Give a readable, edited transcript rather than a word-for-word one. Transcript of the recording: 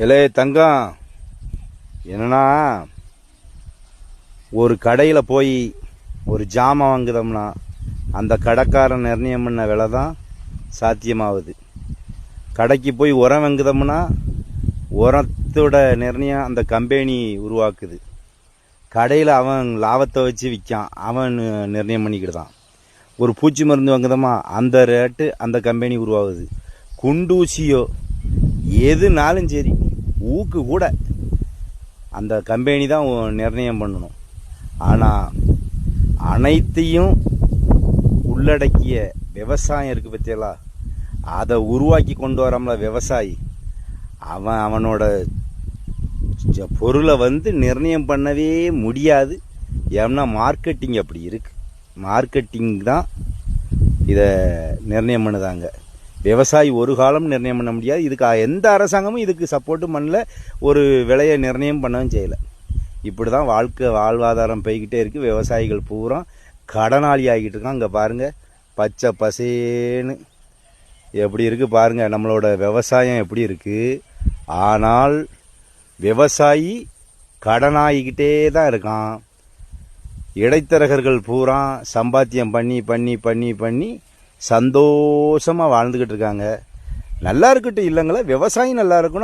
இலே தங்கம், என்னன்னா ஒரு கடையில் போய் ஒரு ஜாமான் வாங்குதோம்னா அந்த கடைக்காரன் நிர்ணயம் பண்ண விலை தான் சாத்தியமாகுது. கடைக்கு போய் உரம் வாங்குதோம்னா உரத்தோட நிர்ணயம் அந்த கம்பெனி உருவாக்குது. கடையில் அவன் லாபத்தை வச்சு விற்கான், அவன் நிர்ணயம் பண்ணிக்கிட்டுதான். ஒரு பூச்சி மருந்து வாங்குதோமா அந்த ரேட்டு அந்த கம்பெனி உருவாகுது. குண்டூசியோ எதுனாலும் சரி, ஊக்கு கூட அந்த கம்பெனி தான் நிர்ணயம் பண்ணணும். ஆனால் அனைத்தையும் உள்ளடக்கிய விவசாயம் இருக்குது பற்றியலா, அதை உருவாக்கி கொண்டு வரோம்ல விவசாயி, அவனோட பொருளை நிர்ணயம் பண்ணவே முடியாது. ஏன்னா மார்க்கெட்டிங் அப்படி இருக்கு. மார்க்கெட்டிங் தான் இதை நிர்ணயம் பண்ணுதாங்க. விவசாயி ஒரு காலம் நிர்ணயம் பண்ண முடியாது. இதுக்கு எந்த அரசாங்கமும் இதுக்கு சப்போர்ட்டும் பண்ணல, ஒரு விலையை நிர்ணயம் பண்ணவும் செய்யலை. இப்படி தான் வாழ்வாதாரம் போய்கிட்டே இருக்குது. விவசாயிகள் பூரா கடனாளி ஆகிட்டு இருக்கான். அங்கே பாருங்கள், பச்சை பசேன்னு எப்படி இருக்குது பாருங்கள் நம்மளோட விவசாயம் எப்படி இருக்குது. ஆனால் விவசாயி கடனாகிக்கிட்டே தான் இருக்கான். இடைத்தரகர்கள் பூரா சம்பாத்தியம் பண்ணி பண்ணி பண்ணி பண்ணி சந்தோஷமாக வாழ்ந்துக்கிட்டு இருக்காங்க. நல்லா இருக்கட்டும் இல்லைங்களா, விவசாயம் நல்லா இருக்கணும்.